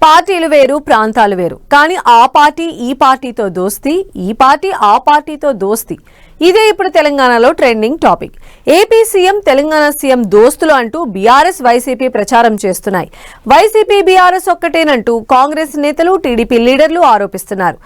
పార్టీలు వేరు, ప్రాంతాలు వేరు, కానీ ఆ పార్టీ ఈ పార్టీతో దోస్తీ, ఈ పార్టీ ఆ పార్టీతో దోస్తీ. ఇదే ఇప్పుడు తెలంగాణలో trending topic. AP CM, Telangana CM దోస్తులు అంటూ బీఆర్ఎస్, వైసీపీ ప్రచారం చేస్తున్నాయి. వైసీపీ, బీఆర్ఎస్ ఒక్కటేనంటూ కాంగ్రెస్ నేతలు, టీడీపీ లీడర్లు ఆరోపిస్తున్నారు.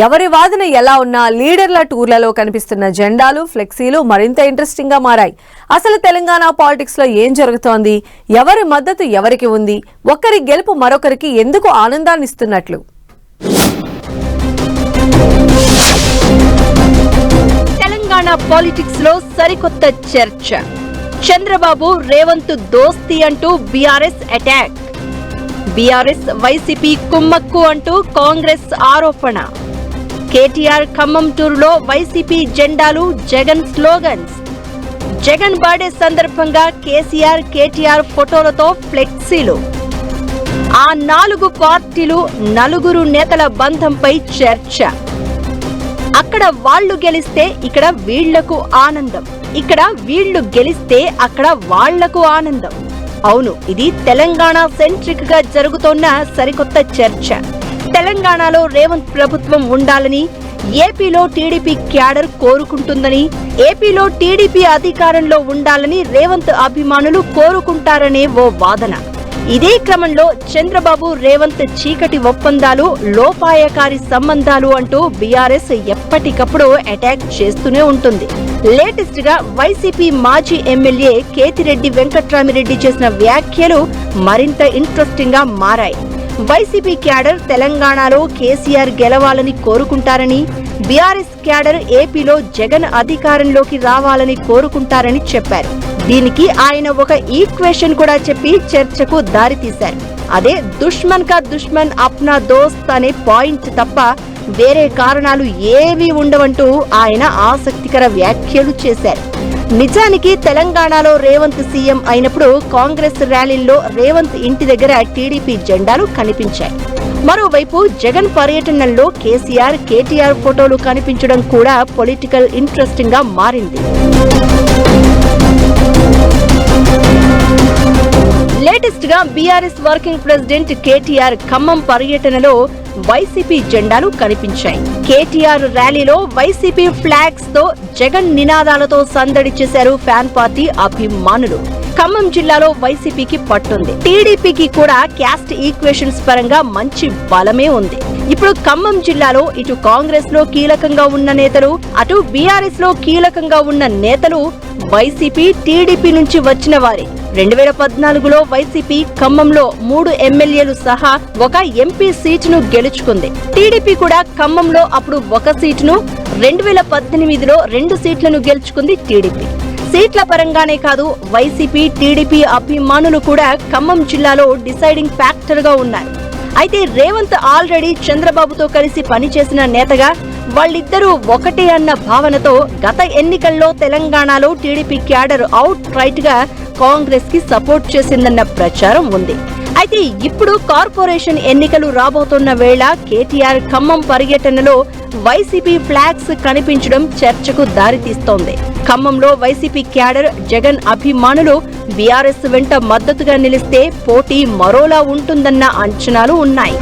ఎవరి వాదన ఎలా ఉన్నా లీడర్ల టూర్లలో కనిపిస్తున్న జెండాలు, ఫ్లెక్సీలు మరింత ఇంట్రెస్టింగ్ గా మారాయి. అసలు తెలంగాణ పాలిటిక్స్ లో ఏం జరుగుతోంది? ఎవరి మద్దతు ఎవరికి ఉంది? ఒక్కరి గెలుపు మరొకరికి ఎందుకు ఆనందాన్ని ఇస్తున్నట్లు? తెలంగాణ పాలిటిక్స్ లో సరికొత్త చర్చ. చంద్రబాబు, రేవంత్ దోస్తీ అంటూ బీఆర్ఎస్ అటాక్. బీఆర్ఎస్, వైసీపీ కుమ్మక్కు అంటూ కాంగ్రెస్ ఆరోపణ. కేటీఆర్ ఖమ్మం టూర్లో వైసీపీ జెండాలు, జగన్ స్లోగన్స్. జగన్ బర్త్డే సందర్భంగా కేసీఆర్, కేటీఆర్ ఫోటోలతో ఫ్లెక్సీలు. ఆ 4 పార్టీలు, 4 నేతల బంధంపై చర్చ. అక్కడ వాళ్లు గెలిస్తే ఇక్కడ వీళ్లకు ఆనందం, ఇక్కడ వీళ్లు గెలిస్తే అక్కడ వాళ్లకు ఆనందం. అవును, ఇది తెలంగాణ సెంట్రిక్ గా జరుగుతోన్న సరికొత్త చర్చ. తెలంగాణలో రేవంత్ ప్రభుత్వం ఉండాలని ఏపీలో టీడీపీ క్యాడర్ కోరుకుంటుందని, ఏపీలో టీడీపీ అధికారంలో ఉండాలని రేవంత్ అభిమానులు కోరుకుంటారనే ఓ వాదన. ఇదే క్రమంలో చంద్రబాబు, రేవంత్ చీకటి ఒప్పందాలు, లోపాయకారి సంబంధాలు అంటూ బీఆర్ఎస్ ఎప్పటికప్పుడు అటాక్ చేస్తూనే ఉంటుంది. లేటెస్ట్ గా వైసీపీ మాజీ ఎమ్మెల్యే కేతిరెడ్డి వెంకట్రామిరెడ్డి చేసిన వ్యాఖ్యలు మరింత ఇంట్రెస్టింగ్ గా మారాయి. వైసీపీ క్యాడర్ తెలంగాణలో కేసీఆర్ గెలవాలని కోరుకుంటారని, బీఆర్ఎస్ క్యాడర్ ఏపీలో జగన్ అధికారంలోకి రావాలని కోరుకుంటారని చెప్పారు. దీనికి ఆయన ఒక ఈక్వేషన్ కూడా చెప్పి చర్చకు దారితీశారు. అదే దుష్మన్ కా దుష్మన్ అప్నా దోస్త్ అనే పాయింట్ తప్ప వేరే కారణాలు ఏవీ ఉండవంటూ ఆయన ఆసక్తికర వ్యాఖ్యలు చేశారు. నిజానికి తెలంగాణలో రేవంత్ సీఎం అయినప్పుడు కాంగ్రెస్ ర్యాలీల్లో రేవంత్ ఇంటి దగ్గర టీడీపీ జెండాలు కనిపించాయి. మరోవైపు జగన్ పర్యటనల్లో కేసీఆర్, కేటీఆర్ ఫోటోలు కనిపించడం కూడా పొలిటికల్ ఇంట్రెస్టింగ్ గా మారింది. లేటెస్ట్ గా BRS working president KTR Khammam పర్యటనలో వైసీపీ జెండాలు కనిపించాయి. కేటీఆర్ ర్యాలీలో వైసీపీ ఫ్లాగ్స్ తో, జగన్ నినాదాలతో సందడి చేశారు ఫ్యాన్ పార్టీ అభిమానులు. ఖమ్మం జిల్లాలో వైసీపీకి పట్టుంది. టీడీపీకి కూడా క్యాస్ట్ ఈక్వేషన్స్ పరంగా మంచి బలమే ఉంది. ఇప్పుడు ఖమ్మం జిల్లాలో ఇటు కాంగ్రెస్ లో కీలకంగా ఉన్న నేతలు, అటు బీఆర్ఎస్ లో కీలకంగా ఉన్న నేతలు వైసీపీ, టీడీపీ నుంచి వచ్చిన వారే. 2014లో వైసీపీ ఖమ్మంలో 3 ఎమ్మెల్యేలు సహా ఒక ఎంపీ సీటును గెలుచుకుంది. టీడీపీ కూడా ఖమ్మంలో అప్పుడు 1 సీటును, 2018లో 2 సీట్లను గెలుచుకుంది టీడీపీ. సీట్ల పరంగానే కాదు, వైసీపీ, టీడీపీ అభిమానులు కూడా ఖమ్మం జిల్లాలో డిసైడింగ్ ఫ్యాక్టర్ గా ఉన్నారు. అయితే రేవంత్ ఆల్రెడీ చంద్రబాబుతో కలిసి పనిచేసిన నేతగా, వాళ్ళిద్దరూ ఒకటే అన్న భావనతో గత ఎన్నికల్లో తెలంగాణలో టీడీపీ క్యాడర్ అవుట్ రైట్ గా కాంగ్రెస్ కి సపోర్ట్ చేసిందన్న ప్రచారం ఉంది. అయితే ఇప్పుడు కార్పొరేషన్ ఎన్నికలు రాబోతున్న వేళ కేటీఆర్ ఖమ్మం పర్యటనలో వైసీపీ ఫ్లాగ్స్ కనిపించడం చర్చకు దారితీస్తోంది. ఖమ్మంలో వైసీపీ క్యాడర్, జగన్ అభిమానులు బీఆర్ఎస్ వెంట మద్దతుగా నిలిస్తే పోటీ మరోలా ఉంటుందన్న అంచనాలు ఉన్నాయి.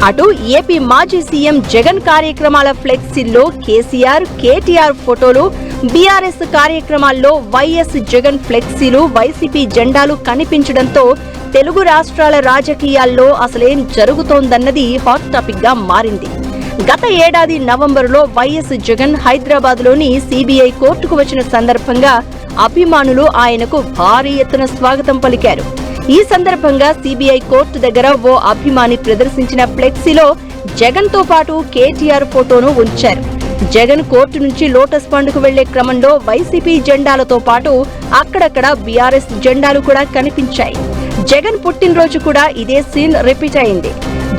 అటు ఏపీ మాజీ సీఎం జగన్ కార్యక్రమాల ఫ్లెక్సీల్లో కేసీఆర్, కేటీఆర్ ఫోటోలు, బీఆర్ఎస్ కార్యక్రమాల్లో వైఎస్ జగన్ ఫ్లెక్సీలు, వైసీపీ జెండాలు కనిపించడంతో తెలుగు రాష్ట్రాల రాజకీయాల్లో అసలేం జరుగుతోందన్నది హాట్ టాపిక్ గా మారింది. గత ఏడాది నవంబరులో వైఎస్ జగన్ హైదరాబాద్ లోని సిబిఐ కోర్టుకు వచ్చిన సందర్భంగా అభిమానులు ఆయనకు భారీ ఎత్తున స్వాగతం పలికారు. ఈ సందర్భంగా సిబిఐ కోర్టు దగ్గర ఓ అభిమాని ప్రదర్శించిన ఫ్లెక్సీలో జగన్ తో పాటు కేటీఆర్ ఫోటోను ఉంచారు. జగన్ కోర్టు నుంచి లోటస్ పండుకు వెళ్లే క్రమంలో వైసీపీ జెండాలతో పాటు అక్కడక్కడ బీఆర్ఎస్ జెండాలు కూడా కనిపించాయి. జగన్ పుట్టినరోజు కూడా ఇదే సీన్ రిపీట్ అయింది.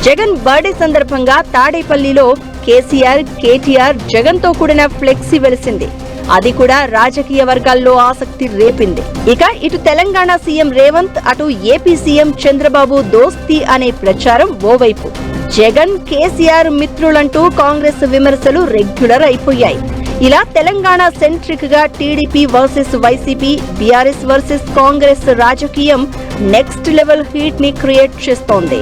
జగన్ బర్త్డే సందర్భంగా తాడేపల్లిలో కేసీఆర్, కేటీఆర్, జగన్ తో కూడిన ఫ్లెక్సీ వెలిసింది. అది కూడా రాజకీయ వర్గాల్లో ఆసక్తి రేపింది. ఇక ఇటు తెలంగాణ సీఎం రేవంత్, అటు ఏపీ సీఎం చంద్రబాబు దోస్తీ అనే ప్రచారం ఓవైపు. జగన్, కేసీఆర్ మిత్రులంటూ కాంగ్రెస్ విమర్శలు రెగ్యులర్ అయిపోయాయి. ఇలా తెలంగాణ సెంట్రిక్ గా TDP versus YCP, BRS versus Congress రాజకీయం నెక్స్ట్ లెవెల్ హీట్ ని క్రియేట్ చేస్తోంది.